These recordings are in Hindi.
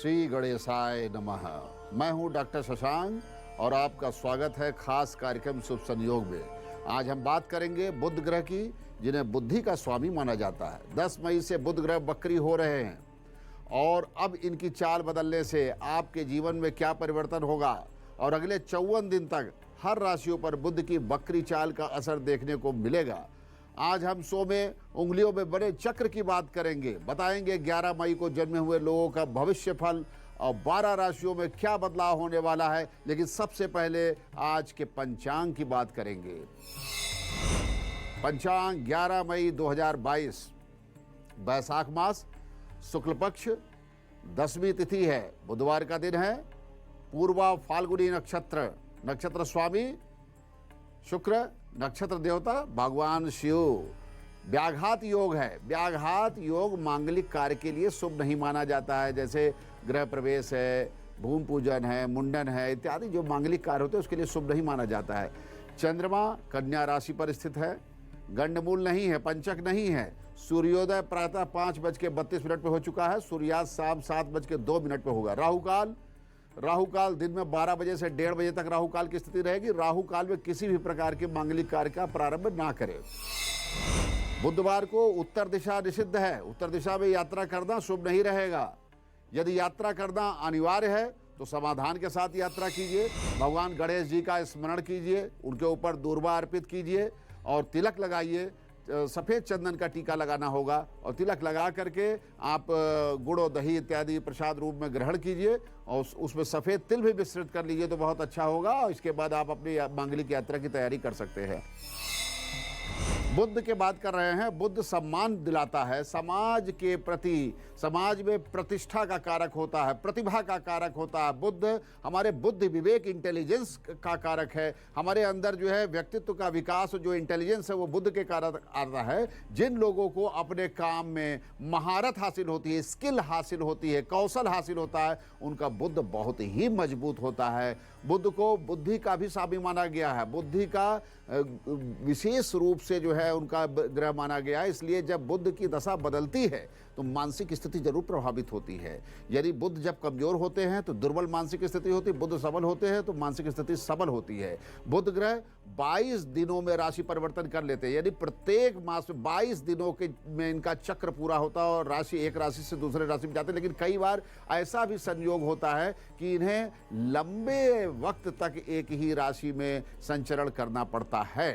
श्री गणेशाय नमः। मैं हूं डॉक्टर शशांक और आपका स्वागत है खास कार्यक्रम शुभ संयोग में। आज हम बात करेंगे बुध ग्रह की, जिन्हें बुद्धि का स्वामी माना जाता है। 10 मई से बुध ग्रह वक्री हो रहे हैं और अब इनकी चाल बदलने से आपके जीवन में क्या परिवर्तन होगा और अगले 54 दिन तक हर राशियों पर बुध की वक्री चाल का असर देखने को मिलेगा। आज हम शो में उंगलियों में बड़े चक्र की बात करेंगे, बताएंगे 11 मई को जन्मे हुए लोगों का भविष्य फल और 12 राशियों में क्या बदलाव होने वाला है। लेकिन सबसे पहले आज के पंचांग की बात करेंगे। पंचांग 11 मई 2022, बैसाख मास, शुक्ल पक्ष, 10वीं तिथि है, बुधवार का दिन है, पूर्वा फाल्गुनी नक्षत्र, नक्षत्र स्वामी शुक्र, नक्षत्र देवता भगवान शिव। व्याघात योग है। व्याघात योग मांगलिक कार्य के लिए शुभ नहीं माना जाता है, जैसे गृह प्रवेश है, भूमि पूजन है, मुंडन है इत्यादि जो मांगलिक कार्य होते हैं उसके लिए शुभ नहीं माना जाता है। चंद्रमा कन्या राशि पर स्थित है, गंडमूल नहीं है, पंचक नहीं है। सूर्योदय प्रातः 5:32 पे हो चुका है, सूर्यास्त शाम 7:02 पे होगा। राहु काल दिन में 12 बजे से 1:30 बजे तक राहु काल की स्थिति रहेगी। राहु काल में किसी भी प्रकार के मांगलिक कार्य का प्रारंभ ना करें। बुधवार को उत्तर दिशा निषिद्ध है। उत्तर दिशा में यात्रा करना शुभ नहीं रहेगा। यदि यात्रा करना अनिवार्य है तो समाधान के साथ यात्रा कीजिए। भगवान गणेश जी का स्मरण कीजिए, उनके ऊपर दूर्वा अर्पित कीजिए और तिलक लगाइए। सफ़ेद चंदन का टीका लगाना होगा और तिलक लगा करके आप गुड़ और दही इत्यादि प्रसाद रूप में ग्रहण कीजिए और उसमें सफ़ेद तिल भी मिश्रित कर लीजिए तो बहुत अच्छा होगा। और इसके बाद आप अपनी मांगलिक यात्रा की तैयारी कर सकते हैं। बुध की बात कर रहे हैं। बुध सम्मान दिलाता है, समाज के प्रति, समाज में प्रतिष्ठा का कारक होता है, प्रतिभा का कारक होता है। बुध हमारे बुद्धि विवेक इंटेलिजेंस का कारक है। हमारे अंदर जो है व्यक्तित्व का विकास, जो इंटेलिजेंस है वो बुध के कारक आता है। जिन लोगों को अपने काम में महारत हासिल होती है, स्किल हासिल होती है, कौशल हासिल होता है, उनका बुध बहुत ही मजबूत होता है। बुध को बुद्धि का भी स्वामी माना गया है। बुद्धि का विशेष रूप से जो है उनका ग्रह माना गया है। इसलिए जब बुध की दशा बदलती है तो मानसिक स्थिति जरूर प्रभावित होती है। यदि बुध जब कमजोर होते हैं तो दुर्बल मानसिक स्थिति होती है, बुध सबल होते हैं तो मानसिक स्थिति सबल होती है। बुध ग्रह 22 दिनों में राशि परिवर्तन कर लेते हैं, यानी प्रत्येक मास में 22 दिनों के में इनका चक्र पूरा होता है और राशि एक राशि से दूसरे राशि में जाते हैं। लेकिन कई बार ऐसा भी संयोग होता है कि इन्हें लंबे वक्त तक एक ही राशि में संचरण करना पड़ता है।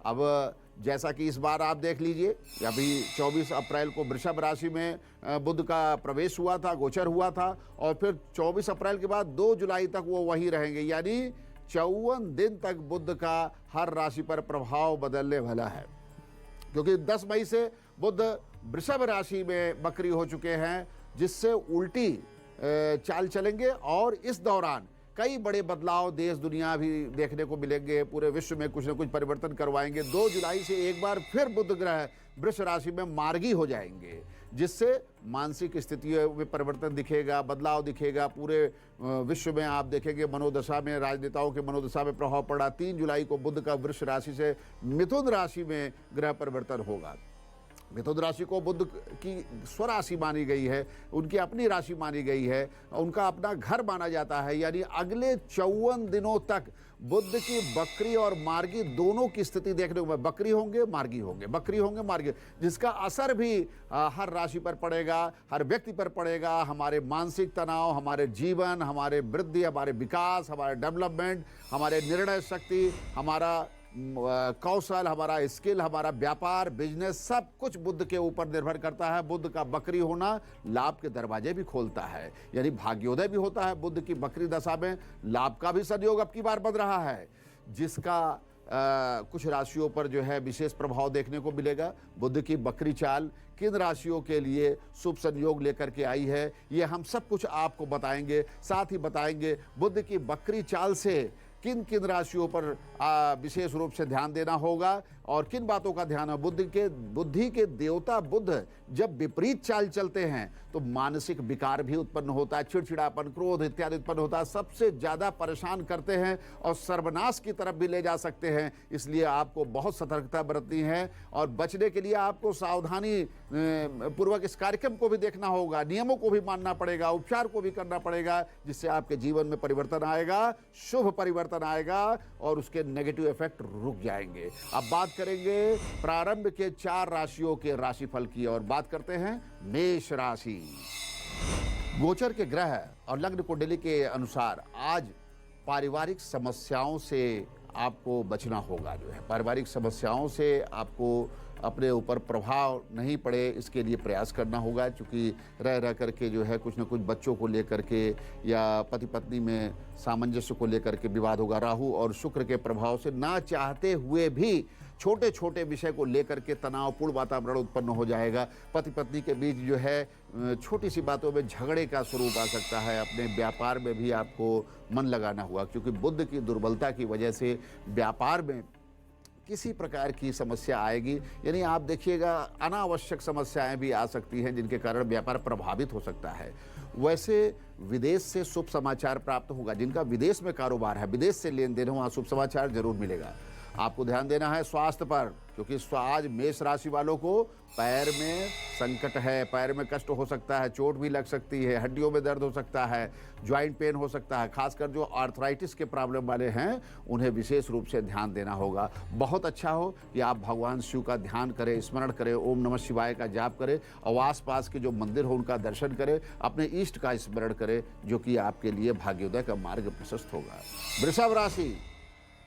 अब जैसा कि इस बार आप देख लीजिए, अभी 24 अप्रैल को वृषभ राशि में बुध का प्रवेश हुआ था, गोचर हुआ था और फिर 24 अप्रैल के बाद 2 जुलाई तक वो वहीं रहेंगे, यानी 54 दिन तक बुध का हर राशि पर प्रभाव बदलने वाला है। क्योंकि 10 मई से बुध वृषभ राशि में वक्री हो चुके हैं, जिससे उल्टी चाल चलेंगे और इस दौरान कई बड़े बदलाव देश दुनिया भी देखने को मिलेंगे। पूरे विश्व में कुछ न कुछ परिवर्तन करवाएंगे। 2 जुलाई से एक बार फिर बुध ग्रह वृष राशि में मार्गी हो जाएंगे, जिससे मानसिक स्थितियों में परिवर्तन दिखेगा, बदलाव दिखेगा। पूरे विश्व में आप देखेंगे मनोदशा में, राजनेताओं के मनोदशा में प्रभाव पड़ा। 3 जुलाई को बुध का वृष राशि से मिथुन राशि में ग्रह परिवर्तन होगा। मिथुन राशि को बुध की स्वराशि मानी गई है, उनकी अपनी राशि मानी गई है, उनका अपना घर माना जाता है। यानी अगले 54 दिनों तक बुध की बकरी और मार्गी दोनों की स्थिति देखने को, बकरी होंगे मार्गी होंगे, बकरी होंगे मार्गी, जिसका असर भी हर राशि पर पड़ेगा, हर व्यक्ति पर पड़ेगा। हमारे मानसिक तनाव, हमारे जीवन, हमारे वृद्धि, हमारे विकास, हमारे डेवलपमेंट, हमारे निर्णय शक्ति, हमारा कौशल, हमारा स्किल, हमारा व्यापार, बिजनेस, सब कुछ बुध के ऊपर निर्भर करता है। बुध का बकरी होना लाभ के दरवाजे भी खोलता है, यानी भाग्योदय भी होता है। बुध की बकरी दशा में लाभ का भी संयोग अब की बार बन रहा है, जिसका कुछ राशियों पर जो है विशेष प्रभाव देखने को मिलेगा। बुध की बकरी चाल किन राशियों के लिए शुभ संयोग लेकर के आई है, ये हम सब कुछ आपको बताएंगे। साथ ही बताएंगे बुध की बकरी चाल से किन किन राशियों पर विशेष रूप से ध्यान देना होगा और किन बातों का ध्यान है। बुद्धि के देवता बुध जब विपरीत चाल चलते हैं तो मानसिक विकार भी उत्पन्न होता है, चिड़चिड़ापन, क्रोध इत्यादि उत्पन्न होता है, सबसे ज़्यादा परेशान करते हैं और सर्वनाश की तरफ भी ले जा सकते हैं। इसलिए आपको बहुत सतर्कता बरतनी है और बचने के लिए आपको सावधानी पूर्वक इस कार्यक्रम को भी देखना होगा, नियमों को भी मानना पड़ेगा, उपचार को भी करना पड़ेगा, जिससे आपके जीवन में परिवर्तन आएगा, शुभ परिवर्तन आएगा और उसके नेगेटिव इफेक्ट रुक जाएंगे। अब बात करेंगे प्रारंभ के 4 राशियों के राशिफल की और बात करते हैं मेष राशि। गोचर के ग्रह और लग्न कुंडली के अनुसार आज पारिवारिक समस्याओं से आपको बचना होगा। जो है पारिवारिक समस्याओं से आपको अपने ऊपर प्रभाव नहीं पड़े इसके लिए प्रयास करना होगा, क्योंकि रह करके जो है कुछ न कुछ बच्चों को लेकर के या पति पत्नी में सामंजस्य को लेकर के विवाद होगा। राहु और शुक्र के प्रभाव से ना चाहते हुए भी छोटे छोटे विषय को लेकर के तनावपूर्ण वातावरण उत्पन्न हो जाएगा। पति पत्नी के बीच जो है छोटी सी बातों में झगड़े का स्वरूप आ सकता है। अपने व्यापार में भी आपको मन लगाना होगा, क्योंकि बुध की दुर्बलता की वजह से व्यापार में किसी प्रकार की समस्या आएगी। यानी आप देखिएगा अनावश्यक समस्याएं भी आ सकती हैं, जिनके कारण व्यापार प्रभावित हो सकता है। वैसे विदेश से शुभ समाचार प्राप्त होगा। जिनका विदेश में कारोबार है, विदेश से लेन देन हो, वहाँ शुभ समाचार जरूर मिलेगा। आपको ध्यान देना है स्वास्थ्य पर, क्योंकि आज मेष राशि वालों को पैर में संकट है, पैर में कष्ट हो सकता है, चोट भी लग सकती है, हड्डियों में दर्द हो सकता है, ज्वाइंट पेन हो सकता है। खासकर जो आर्थराइटिस के प्रॉब्लम वाले हैं उन्हें विशेष रूप से ध्यान देना होगा। बहुत अच्छा हो कि आप भगवान शिव का ध्यान करें, स्मरण करें, ओम नमः शिवाय का जाप करें और आसपास के जो मंदिर हो उनका दर्शन करें, अपने इष्ट का स्मरण करें, जो कि आपके लिए भाग्योदय का मार्ग प्रशस्त होगा।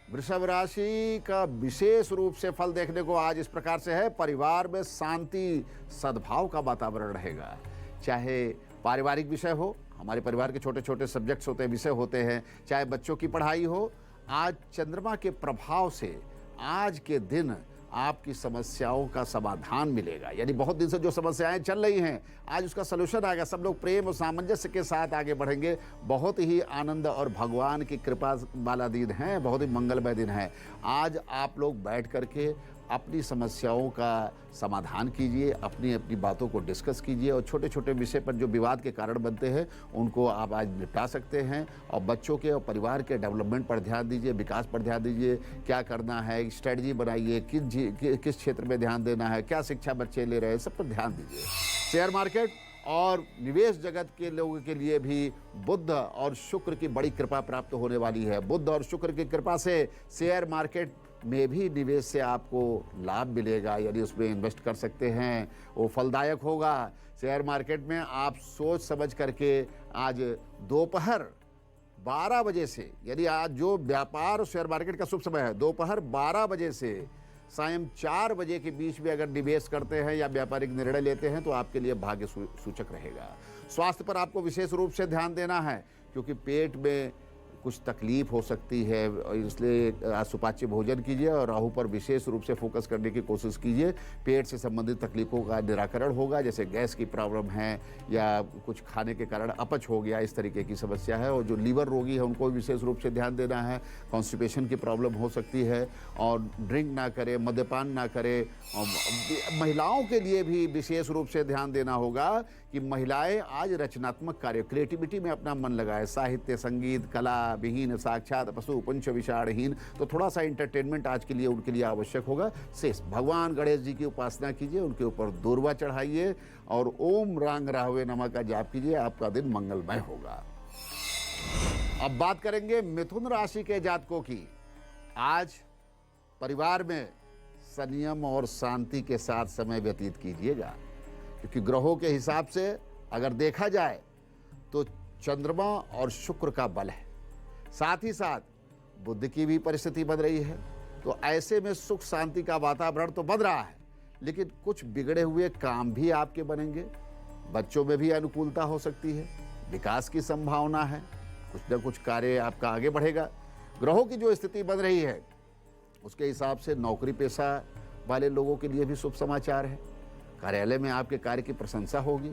वृषभ राशि का विशेष रूप से फल देखने को आज इस प्रकार से है। परिवार में शांति सद्भाव का वातावरण रहेगा। चाहे पारिवारिक विषय हो, हमारे परिवार के छोटे छोटे सब्जेक्ट्स होते हैं, विषय होते हैं, चाहे बच्चों की पढ़ाई हो, आज चंद्रमा के प्रभाव से आज के दिन आपकी समस्याओं का समाधान मिलेगा। यानी बहुत दिन से जो समस्याएं चल रही हैं, आज उसका सलूशन आएगा। सब लोग प्रेम और सामंजस्य के साथ आगे बढ़ेंगे। बहुत ही आनंद और भगवान की कृपा वाला दिन है, बहुत ही मंगलमय दिन है। आज आप लोग बैठ करके अपनी समस्याओं का समाधान कीजिए, अपनी अपनी बातों को डिस्कस कीजिए और छोटे छोटे विषय पर जो विवाद के कारण बनते हैं उनको आप आज निपटा सकते हैं। और बच्चों के और परिवार के डेवलपमेंट पर ध्यान दीजिए, विकास पर ध्यान दीजिए, क्या करना है, स्ट्रेटजी बनाइए, किस क्षेत्र में ध्यान देना है, क्या शिक्षा बच्चे ले रहे हैं, सब पर ध्यान दीजिए। शेयर मार्केट और निवेश जगत के लोगों के लिए भी बुध और शुक्र की बड़ी कृपा प्राप्त होने वाली है। बुध और शुक्र की कृपा से शेयर मार्केट में भी निवेश से आपको लाभ मिलेगा, यानी उसमें इन्वेस्ट कर सकते हैं, वो फलदायक होगा। शेयर मार्केट में आप सोच समझ करके आज दोपहर 12 बजे से, यानी आज जो व्यापार शेयर मार्केट का शुभ समय है, दोपहर 12 बजे से सायं 4 बजे के बीच में अगर निवेश करते हैं या व्यापारिक निर्णय लेते हैं तो आपके लिए भाग्य सूचक रहेगा। स्वास्थ्य पर आपको विशेष रूप से ध्यान देना है, क्योंकि पेट में कुछ तकलीफ हो सकती है, इसलिए सुपाच्य भोजन कीजिए और राहु पर विशेष रूप से फोकस करने की कोशिश कीजिए। पेट से संबंधित तकलीफों का निराकरण होगा, जैसे गैस की प्रॉब्लम है या कुछ खाने के कारण अपच हो गया, इस तरीके की समस्या है। और जो लीवर रोगी है उनको विशेष रूप से ध्यान देना है। कॉन्स्टिपेशन की प्रॉब्लम हो सकती है और ड्रिंक ना करें, मद्यपान ना करें। महिलाओं के लिए भी विशेष रूप से ध्यान देना होगा कि महिलाएं आज रचनात्मक कार्य, क्रिएटिविटी में अपना मन लगाए। साहित्य, संगीत, कला विहीन, साक्षात पशु पंच विषाणहीन, तो थोड़ा सा इंटरटेनमेंट आज के लिए उनके लिए आवश्यक होगा। शेष भगवान गणेश जी की उपासना कीजिए, उनके ऊपर दूर्वा चढ़ाइए और ओम रांग राहवे नमः का जाप कीजिए। आपका दिन मंगलमय होगा। अब बात करेंगे मिथुन राशि के जातकों की। आज परिवार में संयम और शांति के साथ समय व्यतीत कीजिएगा, क्योंकि ग्रहों के हिसाब से अगर देखा जाए तो चंद्रमा और शुक्र का बल है, साथ ही साथ बुध की भी परिस्थिति बन रही है। तो ऐसे में सुख शांति का वातावरण तो बन रहा है, लेकिन कुछ बिगड़े हुए काम भी आपके बनेंगे। बच्चों में भी अनुकूलता हो सकती है, विकास की संभावना है, कुछ न कुछ कार्य आपका आगे बढ़ेगा। ग्रहों की जो स्थिति बन रही है उसके हिसाब से नौकरी पेशा वाले लोगों के लिए भी शुभ समाचार है। कार्यालय में आपके कार्य की प्रशंसा होगी,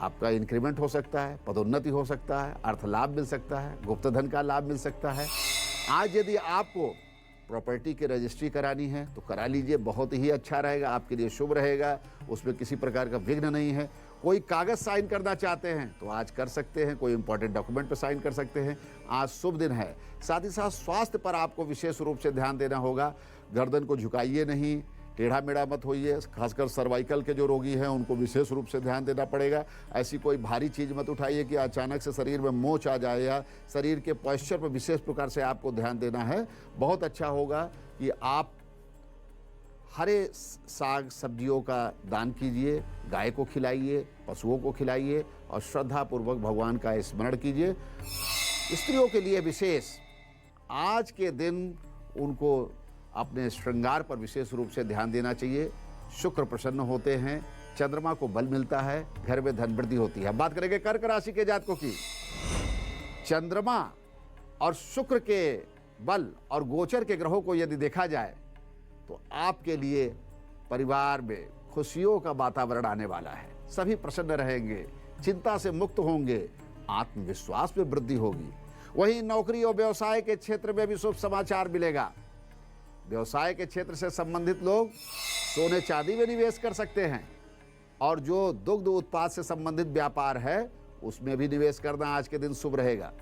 आपका इंक्रीमेंट हो सकता है, पदोन्नति हो सकता है, अर्थ लाभ मिल सकता है, गुप्त धन का लाभ मिल सकता है। आज यदि आपको प्रॉपर्टी की रजिस्ट्री करानी है तो करा लीजिए, बहुत ही अच्छा रहेगा, आपके लिए शुभ रहेगा, उसमें किसी प्रकार का विघ्न नहीं है। कोई कागज़ साइन करना चाहते हैं तो आज कर सकते हैं, कोई इंपॉर्टेंट डॉक्यूमेंट पर साइन कर सकते हैं, आज शुभ दिन है। साथ ही साथ स्वास्थ्य पर आपको विशेष रूप से ध्यान देना होगा। गर्दन को झुकाइए नहीं, टेढ़ा मेढ़ा मत होइए, खासकर सर्वाइकल के जो रोगी हैं उनको विशेष रूप से ध्यान देना पड़ेगा। ऐसी कोई भारी चीज़ मत उठाइए कि अचानक से शरीर में मोच आ जाए, या शरीर के पॉस्चर पर विशेष प्रकार से आपको ध्यान देना है। बहुत अच्छा होगा कि आप हरे साग सब्जियों का दान कीजिए, गाय को खिलाइए, पशुओं को खिलाइए और श्रद्धापूर्वक भगवान का स्मरण कीजिए। स्त्रियों के लिए विशेष आज के दिन उनको अपने श्रृंगार पर विशेष रूप से ध्यान देना चाहिए। शुक्र प्रसन्न होते हैं, चंद्रमा को बल मिलता है, घर में धन वृद्धि होती है। बात करेंगे कर्क राशि के जातकों की। चंद्रमा और शुक्र के बल और गोचर के ग्रहों को यदि देखा जाए तो आपके लिए परिवार में खुशियों का वातावरण आने वाला है। सभी प्रसन्न रहेंगे, चिंता से मुक्त होंगे, आत्मविश्वास में वृद्धि होगी। वहीं नौकरी और व्यवसाय के क्षेत्र में भी शुभ समाचार मिलेगा। व्यवसाय के क्षेत्र से संबंधित लोग सोने चांदी में निवेश कर सकते हैं, और जो दुग्ध उत्पाद से संबंधित व्यापार है उसमें भी निवेश करना आज के दिन शुभ रहेगा।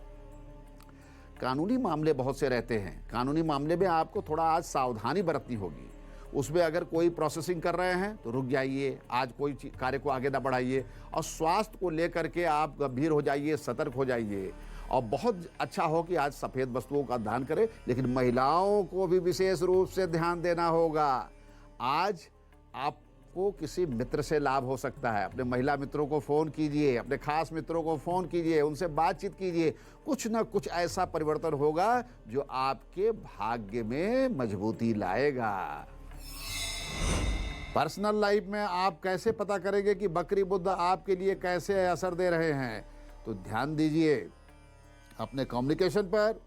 कानूनी मामले बहुत से रहते हैं, कानूनी मामले में आपको थोड़ा आज सावधानी बरतनी होगी। उसमें अगर कोई प्रोसेसिंग कर रहे हैं तो रुक जाइए, आज कोई कार्य को आगे ना बढ़ाइए, और स्वास्थ्य को लेकर के आप गंभीर हो जाइए, सतर्क हो जाइए। और बहुत अच्छा हो कि आज सफ़ेद वस्तुओं का दान करें, लेकिन महिलाओं को भी विशेष रूप से ध्यान देना होगा। आज आपको किसी मित्र से लाभ हो सकता है, अपने महिला मित्रों को फ़ोन कीजिए, अपने खास मित्रों को फ़ोन कीजिए, उनसे बातचीत कीजिए। कुछ ना कुछ ऐसा परिवर्तन होगा जो आपके भाग्य में मजबूती लाएगा। पर्सनल लाइफ में आप कैसे पता करेंगे कि बकरी बुध आपके लिए कैसे असर दे रहे हैं? तो ध्यान दीजिए अपने कम्युनिकेशन पर,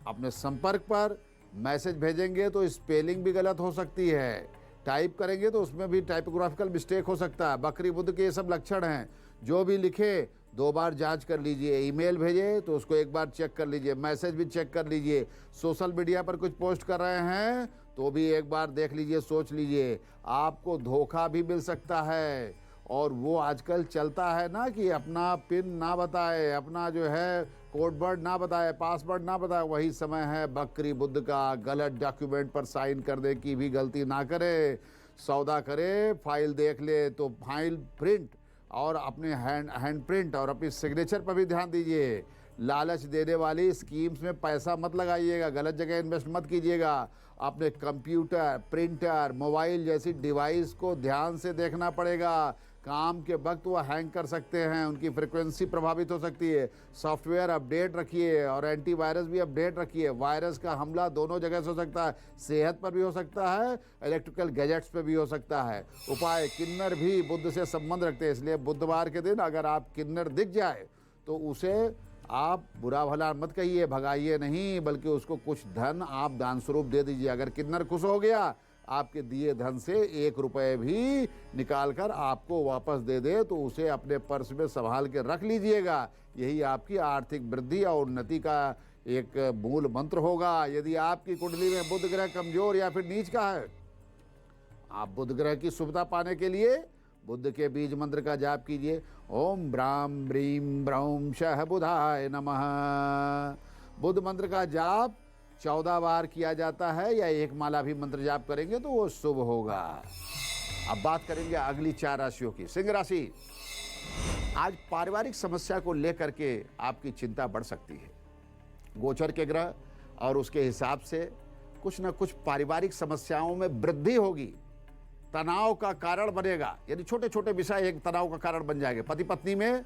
अपने संपर्क पर। मैसेज भेजेंगे तो स्पेलिंग भी गलत हो सकती है, टाइप करेंगे तो उसमें भी टाइपोग्राफिकल मिस्टेक हो सकता है। बकरी बुध के ये सब लक्षण हैं। जो भी लिखे 2 बार जांच कर लीजिए। ईमेल भेजे तो उसको 1 बार चेक कर लीजिए, मैसेज भी चेक कर लीजिए। सोशल मीडिया पर कुछ पोस्ट कर रहे हैं तो भी 1 बार देख लीजिए, सोच लीजिए। आपको धोखा भी मिल सकता है, और वो आजकल चलता है ना कि अपना पिन ना बताए, अपना जो है कोड वर्ड ना बताए, पासवर्ड ना बताए। वही समय है बकरी बुध का। गलत डॉक्यूमेंट पर साइन करने की भी गलती ना करे। सौदा करे, फाइल देख ले तो फाइल प्रिंट और अपने हैंड प्रिंट और अपनी सिग्नेचर पर भी ध्यान दीजिए। लालच देने वाली स्कीम्स में पैसा मत लगाइएगा, गलत जगह इन्वेस्ट मत कीजिएगा। अपने कंप्यूटर, प्रिंटर, मोबाइल जैसी डिवाइस को ध्यान से देखना पड़ेगा। काम के वक्त वो हैंग कर सकते हैं, उनकी फ्रिक्वेंसी प्रभावित हो सकती है। सॉफ्टवेयर अपडेट रखिए और एंटीवायरस भी अपडेट रखिए। वायरस का हमला दोनों जगह से हो सकता है, सेहत पर भी हो सकता है, इलेक्ट्रिकल गैजेट्स पर भी हो सकता है। उपाय, किन्नर भी बुध से संबंध रखते हैं, इसलिए बुधवार के दिन अगर आप किन्नर दिख जाए तो उसे आप बुरा भला मत कहिए, भगाइए नहीं, बल्कि उसको कुछ धन आप दान स्वरूप दे दीजिए। अगर किन्नर खुश हो गया, आपके दिए धन से 1 रुपये भी निकालकर आपको वापस दे दे तो उसे अपने पर्स में संभाल के रख लीजिएगा। यही आपकी आर्थिक वृद्धि और उन्नति का एक मूल मंत्र होगा। यदि आपकी कुंडली में बुध ग्रह कमजोर या फिर नीच का है, आप बुध ग्रह की शुभता पाने के लिए बुध के बीज मंत्र का जाप कीजिए। ओम ब्राम ब्रीम ब्रौम शह बुधाय नमः। बुध मंत्र का जाप 14 बार किया जाता है, या 1 माला भी मंत्र जाप करेंगे तो वो शुभ होगा। अब बात करेंगे अगली 4 राशियों की। सिंह राशि, आज पारिवारिक समस्या को लेकर के आपकी चिंता बढ़ सकती है। गोचर के ग्रह और उसके हिसाब से कुछ न कुछ पारिवारिक समस्याओं में वृद्धि होगी, तनाव का कारण बनेगा। यदि छोटे छोटे विषय एक तनाव का कारण बन जाएंगे। पति पत्नी में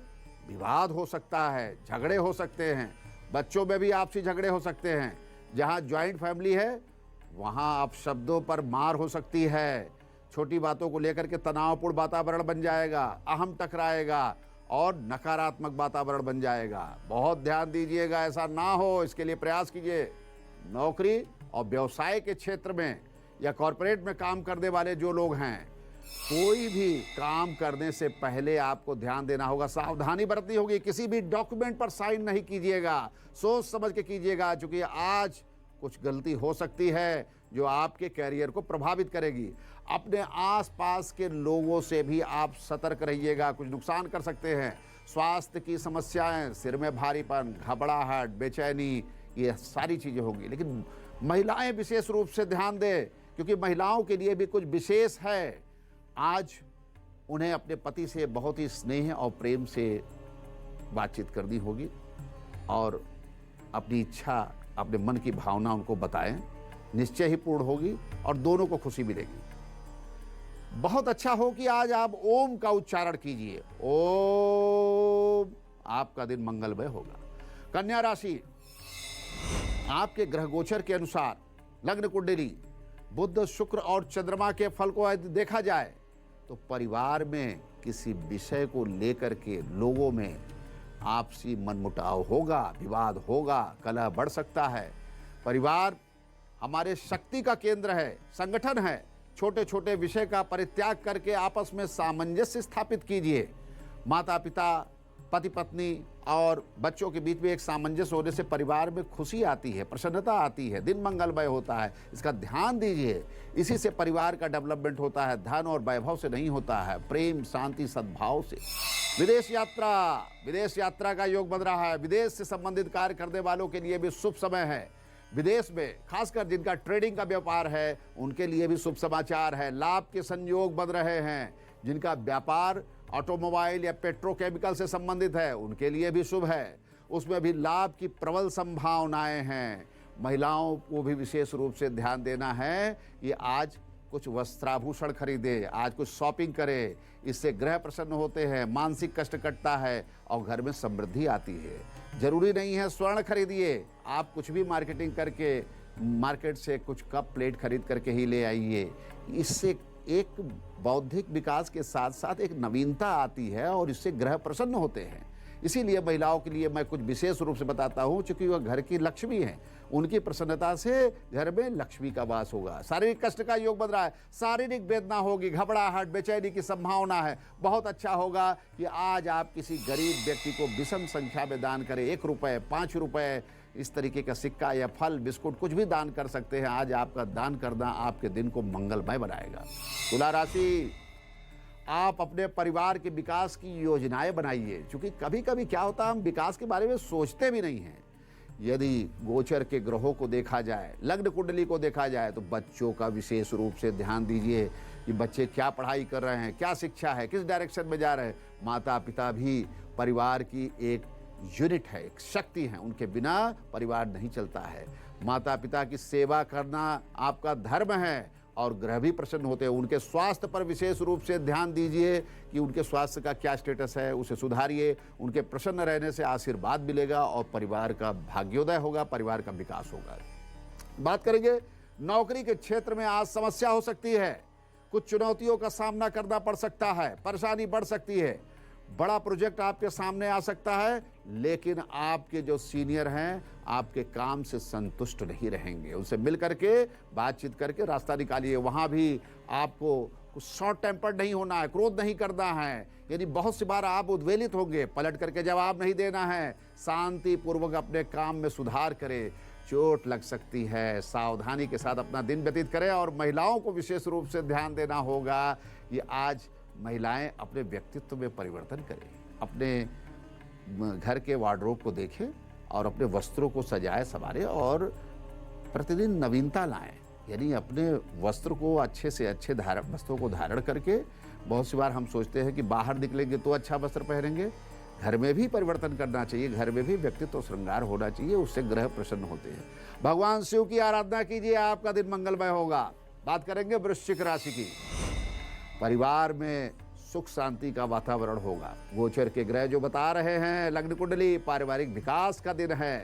विवाद हो सकता है, झगड़े हो सकते हैं, बच्चों में भी आपसी झगड़े हो सकते हैं। जहाँ ज्वाइंट फैमिली है वहाँ आप शब्दों पर मार हो सकती है। छोटी बातों को लेकर के तनावपूर्ण वातावरण बन जाएगा, अहम टकराएगा और नकारात्मक वातावरण बन जाएगा। बहुत ध्यान दीजिएगा, ऐसा ना हो, इसके लिए प्रयास कीजिए। नौकरी और व्यवसाय के क्षेत्र में या कॉरपोरेट में काम करने वाले जो लोग हैं, कोई भी काम करने से पहले आपको ध्यान देना होगा, सावधानी बरतनी होगी। किसी भी डॉक्यूमेंट पर साइन नहीं कीजिएगा, सोच समझ के कीजिएगा, क्योंकि आज कुछ गलती हो सकती है जो आपके कैरियर को प्रभावित करेगी। अपने आसपास के लोगों से भी आप सतर्क रहिएगा, कुछ नुकसान कर सकते हैं। स्वास्थ्य की समस्याएं, सिर में भारीपन, घबराहट, बेचैनी, ये सारी चीज़ें होंगी। लेकिन महिलाएं विशेष रूप से ध्यान दें, क्योंकि महिलाओं के लिए भी कुछ विशेष है। आज उन्हें अपने पति से बहुत ही स्नेह और प्रेम से बातचीत करनी होगी और अपनी इच्छा, अपने मन की भावना उनको बताएं, निश्चय ही पूर्ण होगी और दोनों को खुशी मिलेगी। बहुत अच्छा हो कि आज आप ओम का उच्चारण कीजिए। ओम, आपका दिन मंगलमय होगा। कन्या राशि, आपके ग्रह गोचर के अनुसार लग्न कुंडली, बुध, शुक्र और चंद्रमा के फल को यदि देखा जाए तो परिवार में किसी विषय को लेकर के लोगों में आपसी मनमुटाव होगा, विवाद होगा, कलह बढ़ सकता है। परिवार हमारे शक्ति का केंद्र है, संगठन है। छोटे छोटे विषय का परित्याग करके आपस में सामंजस्य स्थापित कीजिए। माता पिता, पति पत्नी और बच्चों के बीच में एक सामंजस्य होने से परिवार में खुशी आती है, प्रसन्नता आती है, दिन मंगलमय होता है। इसका ध्यान दीजिए, इसी से परिवार का डेवलपमेंट होता है। धन और वैभव से नहीं होता है, प्रेम, शांति, सद्भाव से। विदेश यात्रा का योग बन रहा है। विदेश से संबंधित कार्य करने वालों के लिए भी शुभ समय है। विदेश में खासकर जिनका ट्रेडिंग का व्यापार है उनके लिए भी शुभ समाचार है। लाभ के संयोग बन रहे हैं। जिनका व्यापार ऑटोमोबाइल या पेट्रोकेमिकल से संबंधित है उनके लिए भी शुभ है। उसमें भी लाभ की प्रबल संभावनाएं हैं। महिलाओं को भी विशेष रूप से ध्यान देना है। ये आज कुछ वस्त्राभूषण खरीदे, आज कुछ शॉपिंग करे, इससे ग्रह प्रसन्न होते हैं, मानसिक कष्ट कटता है और घर में समृद्धि आती है। जरूरी नहीं है स्वर्ण खरीदिए, आप कुछ भी मार्केटिंग करके मार्केट से कुछ कप प्लेट खरीद करके ही ले आइए। इससे एक बौद्धिक विकास के साथ साथ एक नवीनता आती है और इससे ग्रह प्रसन्न होते हैं। इसीलिए महिलाओं के लिए मैं कुछ विशेष रूप से बताता हूं, क्योंकि वह घर की लक्ष्मी है। उनकी प्रसन्नता से घर में लक्ष्मी का वास होगा। शारीरिक कष्ट का योग बन रहा है, शारीरिक वेदना होगी, घबराहट, बेचैनी की संभावना है। बहुत अच्छा होगा कि आज आप किसी गरीब व्यक्ति को विषम संख्या में दान करें। 1 रुपये, 5 रुपये, इस तरीके का सिक्का या फल, बिस्कुट कुछ भी दान कर सकते हैं। आज आपका दान करना आपके दिन को मंगलमय बनाएगा। तुला राशि, आप अपने परिवार के विकास की योजनाएं बनाइए, क्योंकि कभी कभी क्या होता है हम विकास के बारे में सोचते भी नहीं हैं। यदि गोचर के ग्रहों को देखा जाए, लग्न कुंडली को देखा जाए, तो बच्चों का विशेष रूप से ध्यान दीजिए कि बच्चे क्या पढ़ाई कर रहे हैं, क्या शिक्षा है, किस डायरेक्शन में जा रहे हैं। माता पिता भी परिवार की एक यूनिट है, एक शक्ति है, उनके बिना परिवार नहीं चलता है। माता पिता की सेवा करना आपका धर्म है और ग्रह भी प्रसन्न होते हैं। उनके स्वास्थ्य पर विशेष रूप से ध्यान दीजिए कि उनके स्वास्थ्य का क्या स्टेटस है, उसे सुधारिए। उनके प्रसन्न रहने से आशीर्वाद मिलेगा और परिवार का भाग्योदय होगा, परिवार का विकास होगा। बात करेंगे नौकरी के क्षेत्र में। आज समस्या हो सकती है, कुछ चुनौतियों का सामना करना पड़ सकता है, परेशानी बढ़ सकती है। बड़ा प्रोजेक्ट आपके सामने आ सकता है, लेकिन आपके जो सीनियर हैं आपके काम से संतुष्ट नहीं रहेंगे। उनसे मिल करके बातचीत करके रास्ता निकालिए। वहाँ भी आपको कुछ शॉर्ट टेम्पर्ड नहीं होना है, क्रोध नहीं करना है। यानी बहुत सी बार आप उद्वेलित होंगे, पलट करके जवाब नहीं देना है। शांति पूर्वक अपने काम में सुधार करें। चोट लग सकती है, सावधानी के साथ अपना दिन व्यतीत करें। और महिलाओं को विशेष रूप से ध्यान देना होगा कि आज महिलाएं अपने व्यक्तित्व में परिवर्तन करें, अपने घर के वार्डरोब को देखें और अपने वस्त्रों को सजाएं संवारें और प्रतिदिन नवीनता लाएं। यानी अपने वस्त्र को अच्छे से अच्छे वस्त्रों को धारण करके, बहुत सी बार हम सोचते हैं कि बाहर निकलेंगे तो अच्छा वस्त्र पहनेंगे, घर में भी परिवर्तन करना चाहिए, घर में भी व्यक्तित्व और श्रृंगार होना चाहिए, उससे ग्रह प्रसन्न होते हैं। भगवान शिव की आराधना कीजिए, आपका दिन मंगलमय होगा। बात करेंगे वृश्चिक राशि की। परिवार में सुख शांति का वातावरण होगा। गोचर के ग्रह जो बता रहे हैं, लग्न कुंडली, पारिवारिक विकास का दिन है।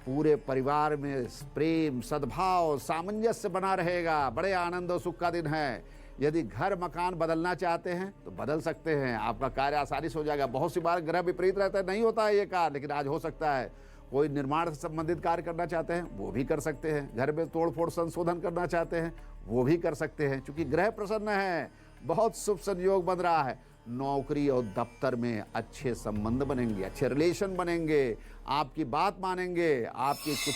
पूरे परिवार में प्रेम, सद्भाव, सामंजस्य बना रहेगा। बड़े आनंद और सुख का दिन है। यदि घर मकान बदलना चाहते हैं तो बदल सकते हैं, आपका कार्य आसानी से हो जाएगा। बहुत सी बार ग्रह विपरीत रहता है, नहीं होता है ये कार्य, लेकिन आज हो सकता है। कोई निर्माण से संबंधित कार्य करना चाहते हैं वो भी कर सकते हैं। घर में तोड़फोड़ संशोधन करना चाहते हैं वो भी कर सकते हैं, क्योंकि ग्रह प्रसन्न है। बहुत शुभ संयोग बन रहा है। नौकरी और दफ्तर में अच्छे संबंध बनेंगे, अच्छे रिलेशन बनेंगे, आपकी बात मानेंगे, आपकी कुछ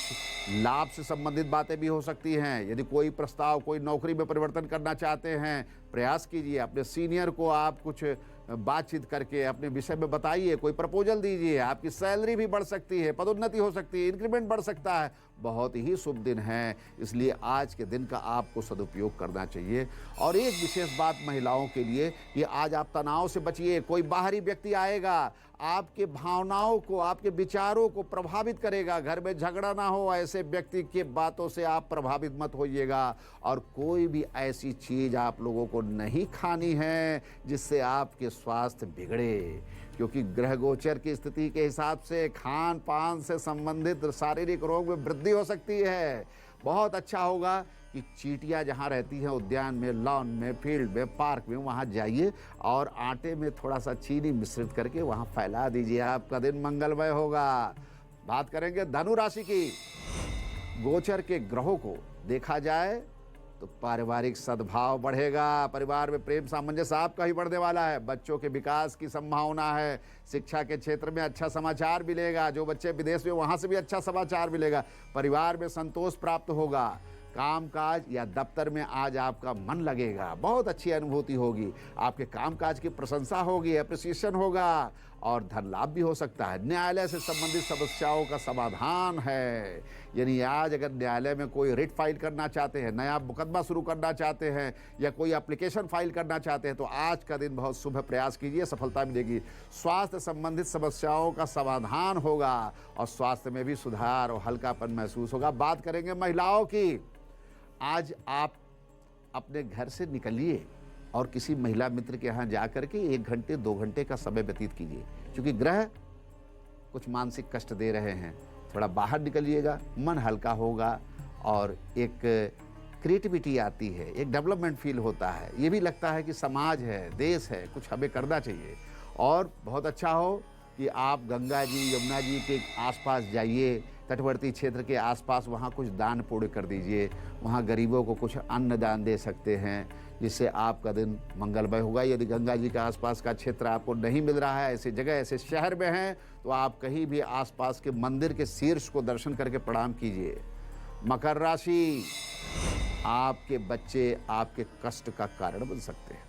लाभ से संबंधित बातें भी हो सकती हैं। यदि कोई प्रस्ताव, कोई नौकरी में परिवर्तन करना चाहते हैं, प्रयास कीजिए। अपने सीनियर को आप कुछ बातचीत करके अपने विषय में बताइए, कोई प्रपोजल दीजिए। आपकी सैलरी भी बढ़ सकती है, पदोन्नति हो सकती है, इंक्रीमेंट बढ़ सकता है। बहुत ही शुभ दिन है, इसलिए आज के दिन का आपको सदुपयोग करना चाहिए। और एक विशेष बात महिलाओं के लिए, ये आज आप तनाव से बचिए। कोई बाहरी व्यक्ति आएगा, आपके भावनाओं को, आपके विचारों को प्रभावित करेगा। घर में झगड़ा ना हो, ऐसे व्यक्ति के बातों से आप प्रभावित मत होइएगा। और कोई भी ऐसी चीज आप लोगों को नहीं खानी है जिससे आपके स्वास्थ्य बिगड़े, क्योंकि ग्रह गोचर की स्थिति के हिसाब से खान पान से संबंधित शारीरिक रोग में वृद्धि हो सकती है। बहुत अच्छा होगा कि चींटियां जहाँ रहती हैं, उद्यान में, लॉन में, फील्ड में, पार्क में, वहाँ जाइए और आटे में थोड़ा सा चीनी मिश्रित करके वहाँ फैला दीजिए। आपका दिन मंगलमय होगा। बात करेंगे धनु राशि की। गोचर के ग्रहों को देखा जाए तो पारिवारिक सद्भाव बढ़ेगा। परिवार में प्रेम सामंजस्य आपका ही बढ़ने वाला है। बच्चों के विकास की संभावना है। शिक्षा के क्षेत्र में अच्छा समाचार मिलेगा। जो बच्चे विदेश में, वहाँ से भी अच्छा समाचार मिलेगा। परिवार में संतोष प्राप्त होगा। कामकाज या दफ्तर में आज आपका मन लगेगा। बहुत अच्छी अनुभूति होगी। आपके कामकाज की प्रशंसा होगी, एप्रिसिएशन होगा और धन लाभ भी हो सकता है। न्यायालय से संबंधित समस्याओं का समाधान है। यानी आज अगर न्यायालय में कोई रिट फाइल करना चाहते हैं, नया मुकदमा शुरू करना चाहते हैं या कोई एप्लीकेशन फाइल करना चाहते हैं, तो आज का दिन बहुत शुभ है। प्रयास कीजिए, सफलता मिलेगी। स्वास्थ्य संबंधित समस्याओं का समाधान होगा और स्वास्थ्य में भी सुधार और हल्कापन महसूस होगा। बात करेंगे महिलाओं की। आज आप अपने घर से निकलिए और किसी महिला मित्र के यहाँ जाकर के 1 घंटे 2 घंटे का समय व्यतीत कीजिए, क्योंकि ग्रह कुछ मानसिक कष्ट दे रहे हैं। थोड़ा बाहर निकलिएगा, मन हल्का होगा और एक क्रिएटिविटी आती है, एक डेवलपमेंट फील होता है। ये भी लगता है कि समाज है, देश है, कुछ हमें करना चाहिए। और बहुत अच्छा हो कि आप गंगा जी, यमुना जी के आसपास जाइए, तटवर्ती क्षेत्र के आसपास, वहाँ कुछ दान पुण्य कर दीजिए। वहाँ गरीबों को कुछ अन्न दान दे सकते हैं, जिससे आपका दिन मंगलमय होगा। यदि गंगा जी के आसपास का क्षेत्र आपको नहीं मिल रहा है, ऐसी जगह, ऐसे शहर में हैं, तो आप कहीं भी आसपास के मंदिर के शीर्ष को दर्शन करके प्रणाम कीजिए। मकर राशि, आपके बच्चे आपके कष्ट का कारण बन सकते हैं।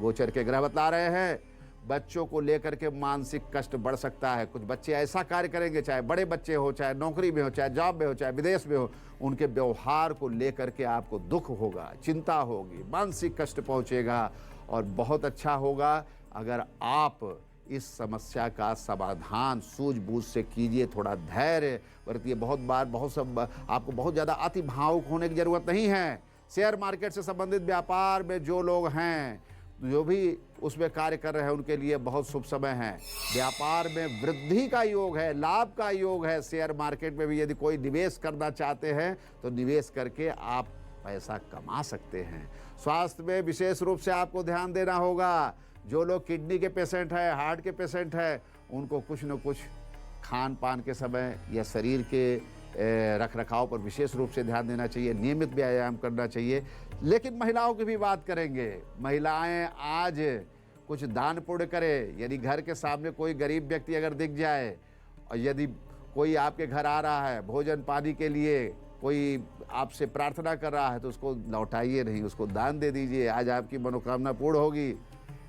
गोचर के ग्रह बता रहे हैं बच्चों को लेकर के मानसिक कष्ट बढ़ सकता है। कुछ बच्चे ऐसा कार्य करेंगे, चाहे बड़े बच्चे हो, चाहे नौकरी में हो, चाहे जॉब में हो, चाहे विदेश में हो, उनके व्यवहार को लेकर के आपको दुख होगा, चिंता होगी, मानसिक कष्ट पहुंचेगा। और बहुत अच्छा होगा अगर आप इस समस्या का समाधान सूझबूझ से कीजिए, थोड़ा धैर्य बरतिए। आपको बहुत ज़्यादा अति भावुक होने की जरूरत नहीं है। शेयर मार्केट से संबंधित व्यापार में जो लोग हैं, जो भी उसमें कार्य कर रहे हैं, उनके लिए बहुत शुभ समय है। व्यापार में वृद्धि का योग है, लाभ का योग है। शेयर मार्केट में भी यदि कोई निवेश करना चाहते हैं तो निवेश करके आप पैसा कमा सकते हैं। स्वास्थ्य में विशेष रूप से आपको ध्यान देना होगा। जो लोग किडनी के पेशेंट हैं, हार्ट के पेशेंट हैं, उनको कुछ न कुछ खान पान के समय या शरीर के रख रखाव पर विशेष रूप से ध्यान देना चाहिए। नियमित व्यायाम करना चाहिए। लेकिन महिलाओं की भी बात करेंगे। महिलाएं आज कुछ दान पुण्य करें। यदि घर के सामने कोई गरीब व्यक्ति अगर दिख जाए और यदि कोई आपके घर आ रहा है भोजन पानी के लिए, कोई आपसे प्रार्थना कर रहा है, तो उसको लौटाइए नहीं, उसको दान दे दीजिए। आज आपकी मनोकामना पूर्ण होगी।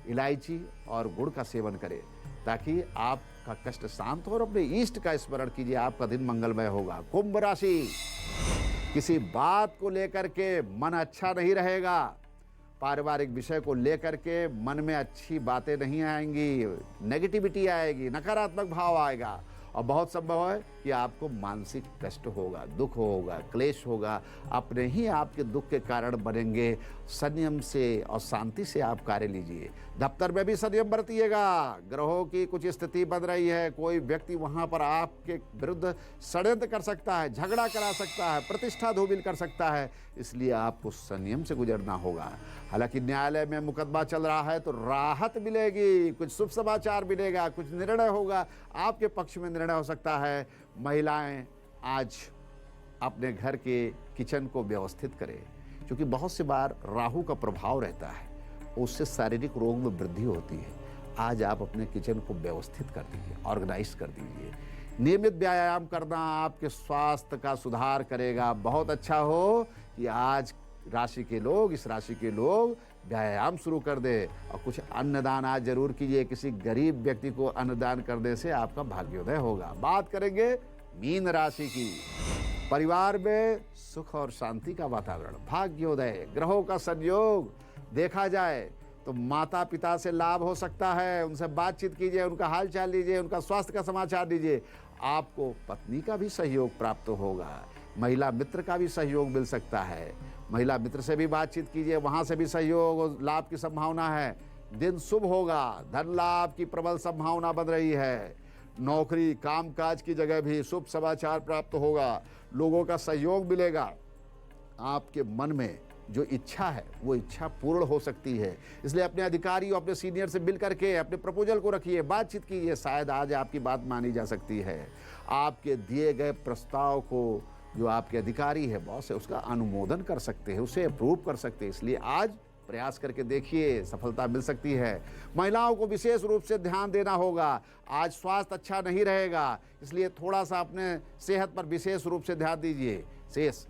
इलायची और गुड़ का सेवन करें ताकि आपका कष्ट शांत हो और अपने इष्ट का स्मरण कीजिए। आपका दिन मंगलमय होगा। कुंभ राशि, किसी बात को लेकर के मन अच्छा नहीं रहेगा। पारिवारिक विषय को लेकर के मन में अच्छी बातें नहीं आएंगी, नेगेटिविटी आएगी, नकारात्मक भाव आएगा और बहुत संभव है कि आपको मानसिक कष्ट होगा, दुख होगा, क्लेश होगा। अपने ही आपके दुख के कारण बनेंगे। संयम से और शांति से आप कार्य लीजिए। दफ्तर में भी संयम बरतिएगा। ग्रहों की कुछ स्थिति बन रही है, कोई व्यक्ति वहां पर आपके विरुद्ध षड्यंत्र कर सकता है, झगड़ा करा सकता है, प्रतिष्ठा धूमिल कर सकता है, इसलिए आपको संयम से गुजरना होगा। हालांकि न्यायालय में मुकदमा चल रहा है तो राहत मिलेगी, कुछ शुभ समाचार मिलेगा, कुछ निर्णय होगा, आपके पक्ष में निर्णय हो सकता है। महिलाएं आज अपने घर के किचन को व्यवस्थित करें, क्योंकि बहुत सी बार राहु का प्रभाव रहता है। उससे शारीरिक रोग में वृद्धि होती है। आज आप अपने किचन को व्यवस्थित कर दीजिए, ऑर्गेनाइज कर दीजिए। नियमित व्यायाम करना आपके स्वास्थ्य का सुधार करेगा। बहुत अच्छा हो कि आज राशि के लोग, इस राशि के लोग व्यायाम शुरू कर दे और कुछ अन्नदान आज जरूर कीजिए। किसी गरीब व्यक्ति को अन्नदान करने से आपका भाग्योदय होगा। बात करेंगे मीन राशि की। परिवार में सुख और शांति का वातावरण, भाग्योदय, ग्रहों का संयोग देखा जाए तो माता पिता से लाभ हो सकता है। उनसे बातचीत कीजिए, उनका हाल चाल लीजिए, उनका स्वास्थ्य का समाचार लीजिए। आपको पत्नी का भी सहयोग प्राप्त होगा, महिला मित्र का भी सहयोग मिल सकता है। महिला मित्र से भी बातचीत कीजिए, वहां से भी सहयोग और लाभ की संभावना है। दिन शुभ होगा, धन लाभ की प्रबल संभावना बन रही है। नौकरी कामकाज की जगह भी शुभ समाचार प्राप्त होगा, लोगों का सहयोग मिलेगा। आपके मन में जो इच्छा है वो इच्छा पूर्ण हो सकती है। इसलिए अपने अधिकारी और अपने सीनियर से मिल करके अपने प्रपोजल को रखिए, बातचीत कीजिए, शायद आज आपकी बात मानी जा सकती है। आपके दिए गए प्रस्ताव को जो आपके अधिकारी है, बॉस है, उसका अनुमोदन कर सकते हैं, उसे अप्रूव कर सकते हैं। इसलिए आज प्रयास करके देखिए, सफलता मिल सकती है। महिलाओं को विशेष रूप से ध्यान देना होगा। आज स्वास्थ्य अच्छा नहीं रहेगा, इसलिए थोड़ा सा अपने सेहत पर विशेष रूप से ध्यान दीजिए। शेष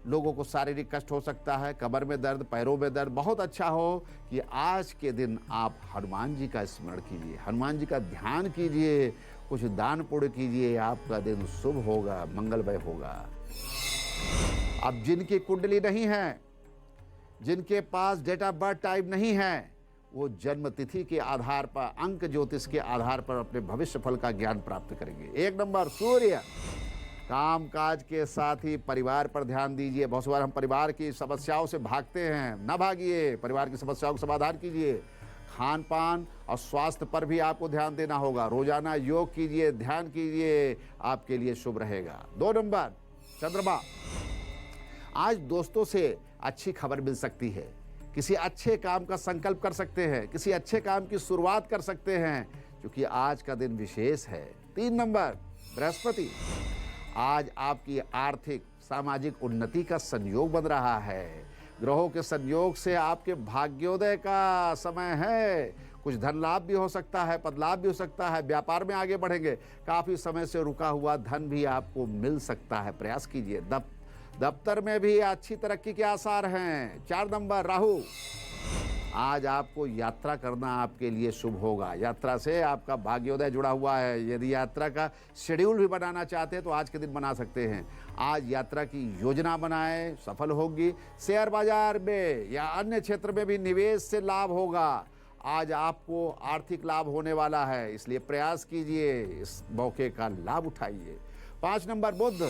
लोगों को शारीरिक कष्ट हो सकता है, कमर में दर्द, पैरों में दर्द। बहुत अच्छा हो कि आज के दिन आप हनुमान जी का स्मरण कीजिए, हनुमान जी का ध्यान कीजिए, कुछ दान पुण्य कीजिए। आपका दिन शुभ होगा, मंगलमय होगा। अब जिनकी कुंडली नहीं है, जिनके पास डेट ऑफ बर्थ टाइम नहीं है, वो जन्म तिथि के आधार पर, अंक ज्योतिष के आधार पर अपने भविष्य फल का ज्ञान प्राप्त करेंगे। 1 नंबर सूर्य। काम काज के साथ ही परिवार पर ध्यान दीजिए। बहुत बार हम परिवार की समस्याओं से भागते हैं, न भागिए, परिवार की समस्याओं का समाधान कीजिए। खान पान और स्वास्थ्य पर भी आपको ध्यान देना होगा। रोजाना योग कीजिए, ध्यान कीजिए, आपके लिए शुभ रहेगा। 2 नंबर चंद्रमा। आज दोस्तों से अच्छी खबर मिल सकती है, किसी अच्छे काम का संकल्प कर सकते हैं, किसी अच्छे काम की शुरुआत कर सकते हैं, क्योंकि आज का दिन विशेष है। 3 नंबर बृहस्पति। आज आपकी आर्थिक सामाजिक उन्नति का संयोग बन रहा है। ग्रहों के संयोग से आपके भाग्योदय का समय है। कुछ धन लाभ भी हो सकता है, पद लाभ भी हो सकता है, व्यापार में आगे बढ़ेंगे। काफी समय से रुका हुआ धन भी आपको मिल सकता है, प्रयास कीजिए। दफ्तर में भी अच्छी तरक्की के आसार हैं। 4 नंबर राहु। आज आपको यात्रा करना आपके लिए शुभ होगा। यात्रा से आपका भाग्योदय जुड़ा हुआ है। यदि यात्रा का शेड्यूल भी बनाना चाहते हैं तो आज के दिन बना सकते हैं। आज यात्रा की योजना बनाएं, सफल होगी। शेयर बाजार में या अन्य क्षेत्र में भी निवेश से लाभ होगा। आज आपको आर्थिक लाभ होने वाला है, इसलिए प्रयास कीजिए, इस मौके का लाभ उठाइए। 5 नंबर बुध।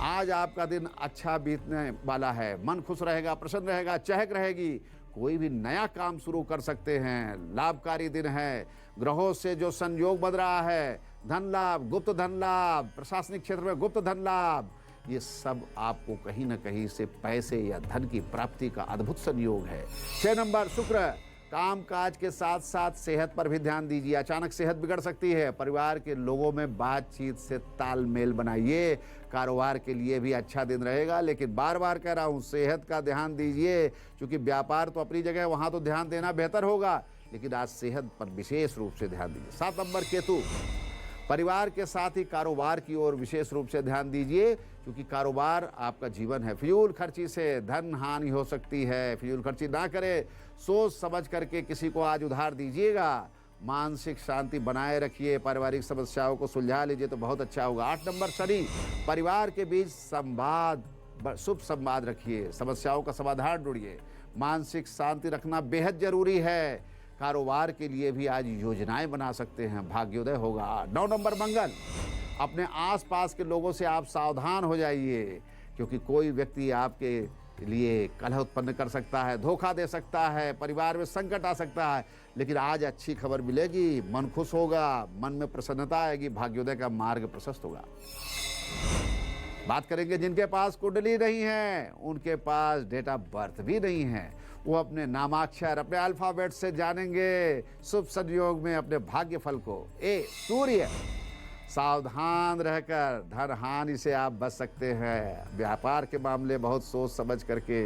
आज आपका दिन अच्छा बीतने वाला है। मन खुश रहेगा, प्रसन्न रहेगा, चहक रहेगी। कोई भी नया काम शुरू कर सकते हैं। लाभकारी दिन है। ग्रहों से जो संयोग बन रहा है, धन लाभ, गुप्त धन लाभ, प्रशासनिक क्षेत्र में गुप्त धन लाभ, ये सब आपको कहीं न कहीं से पैसे या धन की प्राप्ति का अद्भुत संयोग है। 6 नंबर शुक्र। काम काज के साथ साथ सेहत पर भी ध्यान दीजिए। अचानक सेहत बिगड़ सकती है। परिवार के लोगों में बातचीत से तालमेल बनाइए। कारोबार के लिए भी अच्छा दिन रहेगा, लेकिन बार बार कह रहा हूँ, सेहत का ध्यान दीजिए, क्योंकि व्यापार तो अपनी जगह, वहाँ तो ध्यान देना बेहतर होगा, लेकिन आज सेहत पर विशेष रूप से ध्यान दीजिए। 7 नंबर केतु। परिवार के साथ ही कारोबार की ओर विशेष रूप से ध्यान दीजिए, क्योंकि कारोबार आपका जीवन है। फिजूल खर्ची से धन हानि हो सकती है। फिजूल खर्ची ना करें, सोच समझ करके किसी को आज उधार दीजिएगा। मानसिक शांति बनाए रखिए, पारिवारिक समस्याओं को सुलझा लीजिए तो बहुत अच्छा होगा। 8 नंबर शनि। परिवार के बीच संवाद, शुभ संवाद रखिए, समस्याओं का समाधान ढूंढिए। मानसिक शांति रखना बेहद जरूरी है। कारोबार के लिए भी आज योजनाएं बना सकते हैं, भाग्योदय होगा। 9 नंबर मंगल। अपने आसपास के लोगों से आप सावधान हो जाइए, क्योंकि कोई व्यक्ति आपके लिए कलह उत्पन्न कर सकता है, धोखा दे सकता है, परिवार में संकट आ सकता है। लेकिन आज अच्छी खबर मिलेगी, मन खुश होगा, मन में प्रसन्नता आएगी, भाग्योदय का मार्ग प्रशस्त होगा। बात करेंगे जिनके पास कुंडली नहीं है, उनके पास डेट ऑफ बर्थ भी नहीं है, वो अपने नामाक्षर, अपने अल्फाबेट से जानेंगे शुभ संयोग में अपने भाग्य फल को। ए सूर्य। सावधान रहकर धन हानि से आप बच सकते हैं। व्यापार के मामले बहुत सोच समझ करके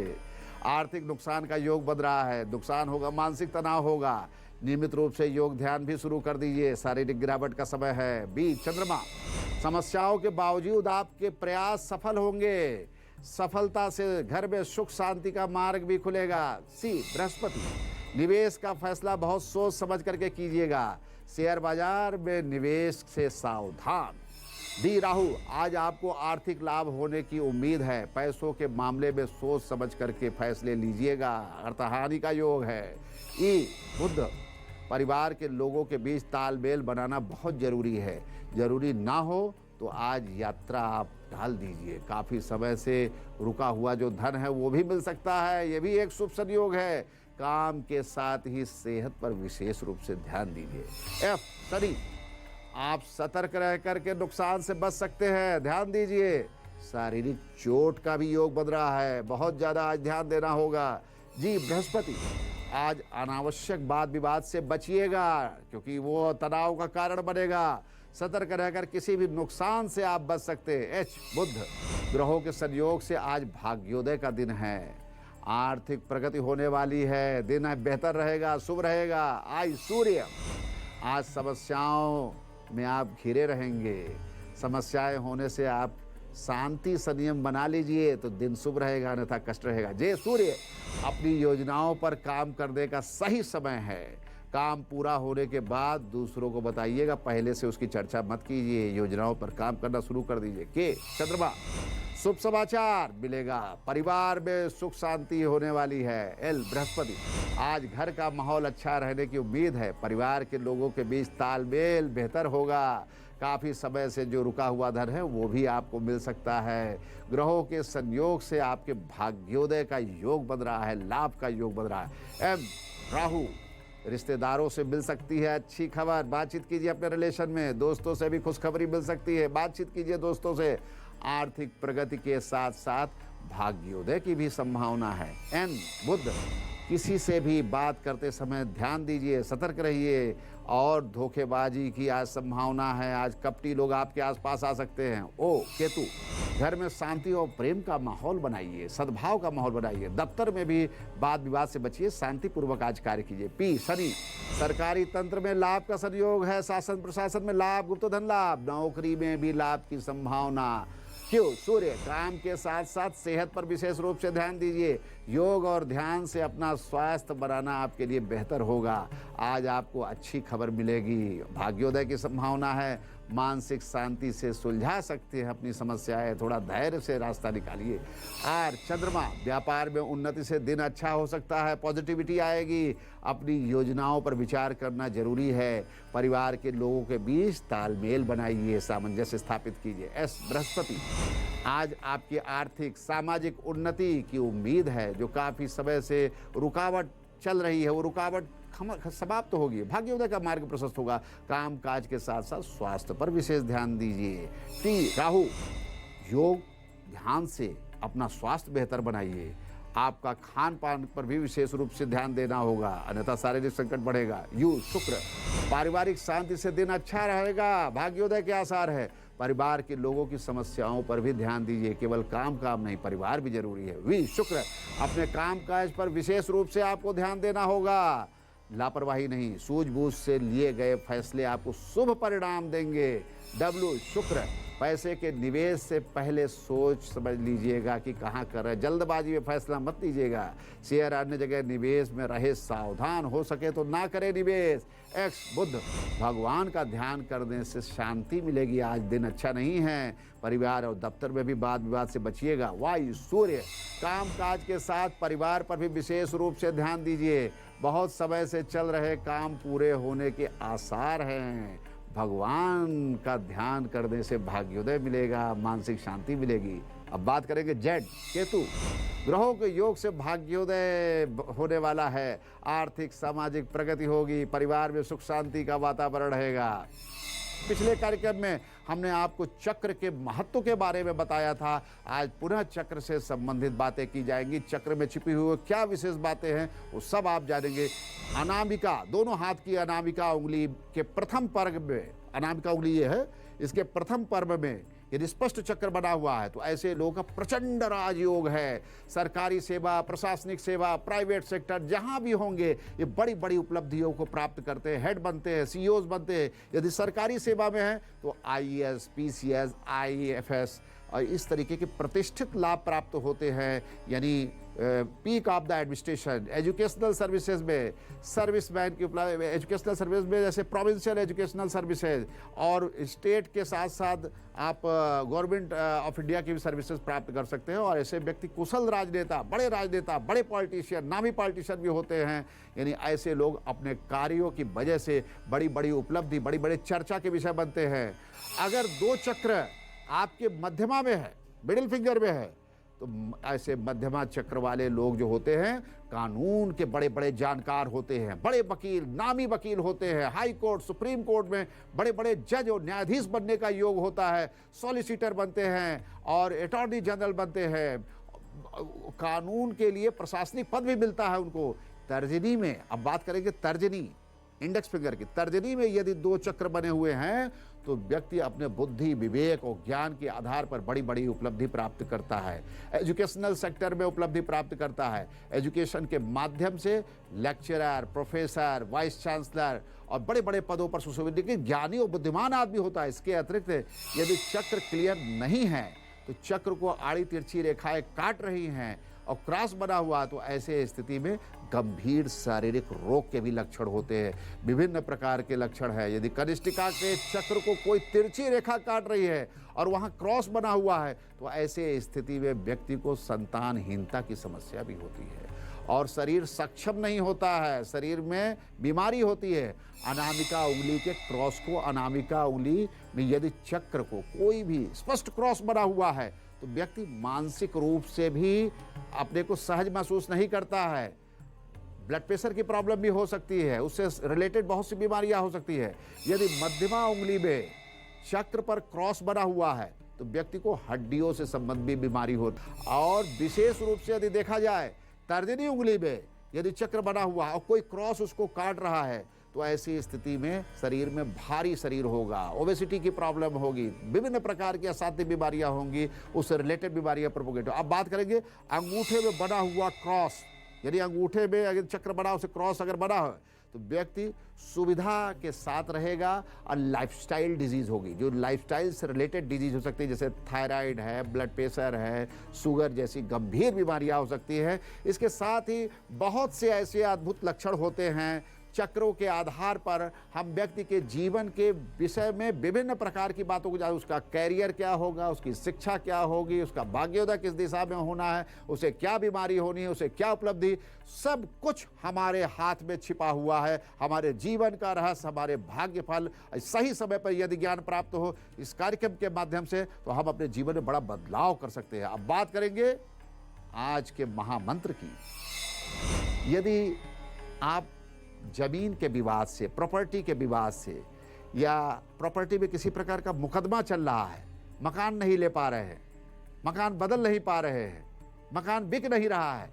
आर्थिक नुकसान का योग बन रहा है, नुकसान होगा, मानसिक तनाव होगा। नियमित रूप से योग ध्यान भी शुरू कर दीजिए, शारीरिक गिरावट का समय है। बी चंद्रमा, समस्याओं के बावजूद आपके प्रयास सफल होंगे, सफलता से घर में सुख शांति का मार्ग भी खुलेगा। सी बृहस्पति, निवेश का फैसला बहुत सोच समझ करके कीजिएगा, शेयर बाजार में निवेश से सावधान। डी राहु, आज आपको आर्थिक लाभ होने की उम्मीद है, पैसों के मामले में सोच समझ करके फैसले लीजिएगा, अर्थहानि का योग है। ई बुध, परिवार के लोगों के बीच तालमेल बनाना बहुत जरूरी है, जरूरी ना हो तो आज यात्रा आप टाल दीजिए, काफ़ी समय से रुका हुआ जो धन है वो भी मिल सकता है, ये भी एक शुभ संयोग है। काम के साथ ही सेहत पर विशेष रूप से ध्यान दीजिए। एफ शनि, आप सतर्क रह करके नुकसान से बच सकते हैं, ध्यान दीजिए। शारीरिक चोट का भी योग बन रहा है, बहुत ज़्यादा आज ध्यान देना होगा। जी बृहस्पति, आज अनावश्यक वाद विवाद से बचिएगा क्योंकि वो तनाव का कारण बनेगा, सतर्क रहकर किसी भी नुकसान से आप बच सकते हैं। एच बुध, ग्रहों के संयोग से आज भाग्योदय का दिन है, आर्थिक प्रगति होने वाली है, दिन बेहतर रहेगा, शुभ रहेगा। आज सूर्य, आज समस्याओं में आप घिरे रहेंगे, समस्याएं होने से आप शांति संयम बना लीजिए तो दिन शुभ रहेगा, अन्यथा कष्ट रहेगा। जे सूर्य, अपनी योजनाओं पर काम करने का सही समय है, काम पूरा होने के बाद दूसरों को बताइएगा, पहले से उसकी चर्चा मत कीजिए, योजनाओं पर काम करना शुरू कर दीजिए। के चंद्रमा, शुभ समाचार मिलेगा, परिवार में सुख शांति होने वाली है। एल बृहस्पति, आज घर का माहौल अच्छा रहने की उम्मीद है, परिवार के लोगों के बीच तालमेल बेहतर होगा, काफ़ी समय से जो रुका हुआ धन है वो भी आपको मिल सकता है। ग्रहों के संयोग से आपके भाग्योदय का योग बन रहा है, लाभ का योग बन रहा है। एम राहु, रिश्तेदारों से मिल सकती है अच्छी खबर, बातचीत कीजिए अपने रिलेशन में, दोस्तों से भी खुशखबरी मिल सकती है, बातचीत कीजिए दोस्तों से। आर्थिक प्रगति के साथ साथ भाग्योदय की भी संभावना है। एन बुध, किसी से भी बात करते समय ध्यान दीजिए, सतर्क रहिए, और धोखेबाजी की आज संभावना है, आज कपटी लोग आपके आसपास आ सकते हैं। ओ केतु, घर में शांति और प्रेम का माहौल बनाइए, सद्भाव का माहौल बनाइए, दफ्तर में भी वाद विवाद से बचिए, शांतिपूर्वक आज कार्य कीजिए। पी शनि, सरकारी तंत्र में लाभ का संयोग है, शासन प्रशासन में लाभ, गुप्त धन लाभ, नौकरी में भी लाभ की संभावना। क्यों सूर्य, काम के साथ साथ सेहत पर विशेष रूप से ध्यान दीजिए, योग और ध्यान से अपना स्वास्थ्य बनाना आपके लिए बेहतर होगा। आज आपको अच्छी खबर मिलेगी, भाग्योदय की संभावना है, मानसिक शांति से सुलझा सकते हैं अपनी समस्याएं, थोड़ा धैर्य से रास्ता निकालिए। आर चंद्रमा, व्यापार में उन्नति से दिन अच्छा हो सकता है, पॉजिटिविटी आएगी, अपनी योजनाओं पर विचार करना जरूरी है, परिवार के लोगों के बीच तालमेल बनाइए, सामंजस्य स्थापित कीजिए। एस बृहस्पति, आज आपकी आर्थिक सामाजिक उन्नति की उम्मीद है, जो काफ़ी समय से रुकावट चल रही है वो रुकावट समाप्त होगी, भाग्योदय का मार्ग प्रशस्त होगा। काम काज के साथ साथ स्वास्थ्य पर विशेष ध्यान दीजिए। टी राहु, योग ध्यान से अपना स्वास्थ्य बेहतर बनाइए, आपका खान पान पर भी विशेष रूप से ध्यान देना होगा, अन्यथा शारीरिक संकट बढ़ेगा। यू शुक्र, पारिवारिक शांति से दिन अच्छा रहेगा, भाग्योदय के आसार है, परिवार के लोगों की समस्याओं पर भी ध्यान दीजिए, केवल काम नहीं, परिवार भी जरूरी है। वी शुक्र, अपने काम काज पर विशेष रूप से आपको ध्यान देना होगा, लापरवाही नहीं, सूझबूझ से लिए गए फैसले आपको शुभ परिणाम देंगे। डब्ल्यू शुक्र, पैसे के निवेश से पहले सोच समझ लीजिएगा कि कहाँ कर रहे, जल्दबाजी में फैसला मत लीजिएगा, शेयर अन्य जगह निवेश में रहे सावधान, हो सके तो ना करें निवेश। एक्स बुध, भगवान का ध्यान करने से शांति मिलेगी, आज दिन अच्छा नहीं है, परिवार और दफ्तर में भी वाद विवाद से बचिएगा। वायु सूर्य, काम काज के साथ परिवार पर भी विशेष रूप से ध्यान दीजिए, बहुत समय से चल रहे काम पूरे होने के आसार हैं, भगवान का ध्यान करने से भाग्योदय मिलेगा, मानसिक शांति मिलेगी। अब बात करेंगे जेड केतु, ग्रहों के योग से भाग्योदय होने वाला है, आर्थिक सामाजिक प्रगति होगी, परिवार में सुख शांति का वातावरण रहेगा। पिछले कार्यक्रम में हमने आपको चक्र के महत्व के बारे में बताया था, आज पुनः चक्र से संबंधित बातें की जाएंगी, चक्र में छिपी हुई क्या विशेष बातें हैं वो सब आप जानेंगे। अनामिका, दोनों हाथ की अनामिका उंगली के प्रथम पर्ग में, अनामिका उंगली ये है इसके प्रथम पर्व में यदि स्पष्ट चक्र बना हुआ है तो ऐसे लोगों का प्रचंड राजयोग है। सरकारी सेवा, प्रशासनिक सेवा, प्राइवेट सेक्टर जहां भी होंगे ये बड़ी बड़ी उपलब्धियों को प्राप्त करते हैं, हेड बनते हैं, सीईओज बनते हैं। यदि सरकारी सेवा में है तो आईएएस, पीसीएस, आईएफएस और इस तरीके के प्रतिष्ठित लाभ प्राप्त होते हैं। यानी peak of the administration, educational services में सर्विसमैन की उपलब्ध, एजुकेशनल सर्विस में जैसे प्रोविंशियल एजुकेशनल सर्विसेज और स्टेट के साथ साथ आप गवर्नमेंट ऑफ इंडिया की भी सर्विसेज प्राप्त कर सकते हैं। और ऐसे व्यक्ति कुशल राजनेता, बड़े पॉलिटिशियन, नामी पॉलिटिशियन भी होते हैं। यानी ऐसे लोग अपने कार्यों की वजह से बड़ी बड़ी उपलब्धि, बड़ी बड़ी चर्चा के विषय बनते हैं। अगर 2 चक्र आपके मध्यमा में है, मिडिल फिंगर में है, तो ऐसे मध्यमा चक्र वाले लोग जो होते हैं कानून के बड़े बड़े जानकार होते हैं, बड़े वकील, नामी वकील होते हैं। हाई कोर्ट, सुप्रीम कोर्ट में बड़े बड़े जज और न्यायाधीश बनने का योग होता है। सॉलिसिटर बनते हैं और अटॉर्नी जनरल बनते हैं। कानून के लिए प्रशासनिक पद भी मिलता है उनको। तर्जनी में, अब बात करेंगे तर्जनी, इंडेक्स फिंगर की तर्जनी में यदि 2 चक्र बने हुए हैं तो व्यक्ति अपने बुद्धि, विवेक और ज्ञान के आधार पर बड़ी बड़ी उपलब्धि प्राप्त करता है। एजुकेशनल सेक्टर में उपलब्धि प्राप्त करता है। एजुकेशन के माध्यम से लेक्चरर, प्रोफेसर, वाइस चांसलर और बड़े बड़े पदों पर सुशोभित ज्ञानी और बुद्धिमान आदमी होता है। इसके अतिरिक्त यदि चक्र क्लियर नहीं है तो चक्र को आड़ी तिरछी रेखाएं काट रही हैं और क्रॉस बना हुआ, तो ऐसे स्थिति में गंभीर शारीरिक रोग के भी लक्षण होते हैं। विभिन्न प्रकार के लक्षण है। यदि कनिष्ठिका के चक्र को कोई तिरछी रेखा काट रही है और वहां क्रॉस बना हुआ है तो ऐसे स्थिति में व्यक्ति को संतानहीनता की समस्या भी होती है और शरीर सक्षम नहीं होता है, शरीर में बीमारी होती है। अनामिका उंगली के क्रॉस को, अनामिका उंगली में यदि चक्र को कोई भी स्पष्ट क्रॉस बना हुआ है तो व्यक्ति मानसिक रूप से भी अपने को सहज महसूस नहीं करता है। ब्लड प्रेशर की प्रॉब्लम भी हो सकती है, उससे रिलेटेड बहुत सी बीमारियां हो सकती है। यदि मध्यमा उंगली में चक्र पर क्रॉस बना हुआ है तो व्यक्ति को हड्डियों से संबंधित बीमारी होती। और विशेष रूप से यदि देखा जाए तर्जनी उंगली में यदि चक्र बना हुआ और कोई क्रॉस उसको काट रहा है तो ऐसी स्थिति में शरीर में भारी शरीर होगा, ओबेसिटी की प्रॉब्लम होगी, विभिन्न प्रकार की असाध्य बीमारियां होंगी, उससे रिलेटेड बीमारियां प्रोपोगेट। अब बात करेंगे अंगूठे में बना हुआ क्रॉस। यदि अंगूठे में अगर चक्र बना, उसे क्रॉस अगर बना हो तो व्यक्ति सुविधा के साथ रहेगा और लाइफस्टाइल डिजीज होगी, जो लाइफस्टाइल से रिलेटेड डिजीज हो सकती है, जैसे थायराइड है, ब्लड प्रेशर है, शुगर जैसी गंभीर बीमारियां हो सकती हैं। इसके साथ ही बहुत से ऐसे अद्भुत लक्षण होते हैं। चक्रों के आधार पर हम व्यक्ति के जीवन के विषय में विभिन्न प्रकार की बातों को जानते, उसका कैरियर क्या होगा, उसकी शिक्षा क्या होगी, उसका भाग्योदय किस दिशा में होना है, उसे क्या बीमारी होनी है, उसे क्या उपलब्धि, सब कुछ हमारे हाथ में छिपा हुआ है। हमारे जीवन का रहस्य, हमारे भाग्य फल सही समय पर यदि ज्ञान प्राप्त हो इस कार्यक्रम के माध्यम से तो हम अपने जीवन में बड़ा बदलाव कर सकते हैं। अब बात करेंगे आज के महामंत्र की। यदि आप जमीन के विवाद से, प्रॉपर्टी के विवाद से या प्रॉपर्टी में किसी प्रकार का मुकदमा चल रहा है, मकान नहीं ले पा रहे हैं, मकान बदल नहीं पा रहे हैं, मकान बिक नहीं रहा है,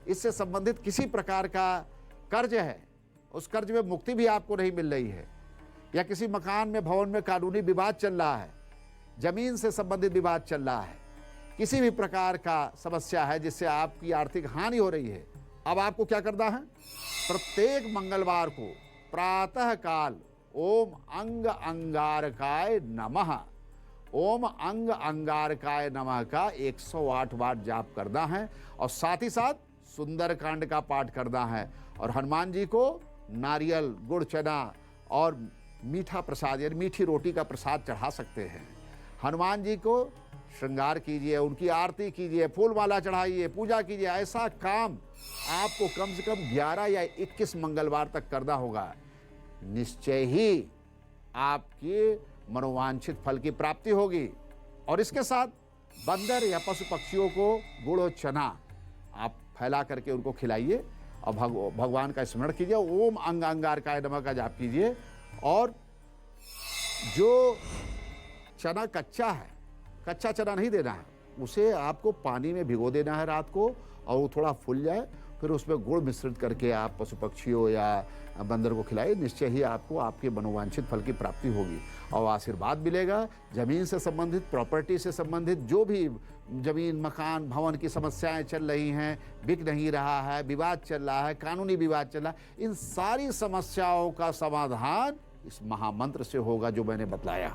इससे संबंधित किसी प्रकार का कर्ज है, उस कर्ज में मुक्ति भी आपको नहीं मिल रही है, या किसी मकान में, भवन में कानूनी विवाद चल रहा है, जमीन से संबंधित विवाद चल रहा है, किसी भी प्रकार का समस्या है जिससे आपकी आर्थिक हानि हो रही है, अब आपको क्या करना है? प्रत्येक मंगलवार को प्रातः काल ओम अंग अंगारकाय नमः, ओम अंग अंगारकाय नमः का 108 बार जाप करना है और साथ ही साथ सुंदरकांड का पाठ करना है। और हनुमान जी को नारियल, गुड़, चना और मीठा प्रसाद यानी मीठी रोटी का प्रसाद चढ़ा सकते हैं। हनुमान जी को श्रृंगार कीजिए, उनकी आरती कीजिए, फूल माला चढ़ाइए, पूजा कीजिए। ऐसा काम आपको कम से कम 11 या 21 मंगलवार तक करना होगा। निश्चय ही आपकी मनोवांछित फल की प्राप्ति होगी। और इसके साथ बंदर या पशु पक्षियों को गुड़ और चना आप फैला करके उनको खिलाइए और भगवान का स्मरण कीजिए। ओम अंग अंगारकाय नमः का जाप कीजिए। और जो चना कच्चा है, कच्चा चना नहीं देना है, उसे आपको पानी में भिगो देना है रात को, और वो थोड़ा फूल जाए फिर उसमें गुड़ मिश्रित करके आप पशु पक्षियों या बंदर को खिलाइए, निश्चय ही आपको आपके मनोवांछित फल की प्राप्ति होगी और आशीर्वाद मिलेगा। जमीन से संबंधित, प्रॉपर्टी से संबंधित जो भी जमीन, मकान, भवन की समस्याएं चल रही हैं, बिक नहीं रहा है, विवाद चल रहा है, कानूनी विवाद चल रहा है, इन सारी समस्याओं का समाधान इस महामंत्र से होगा जो मैंने बतलाया।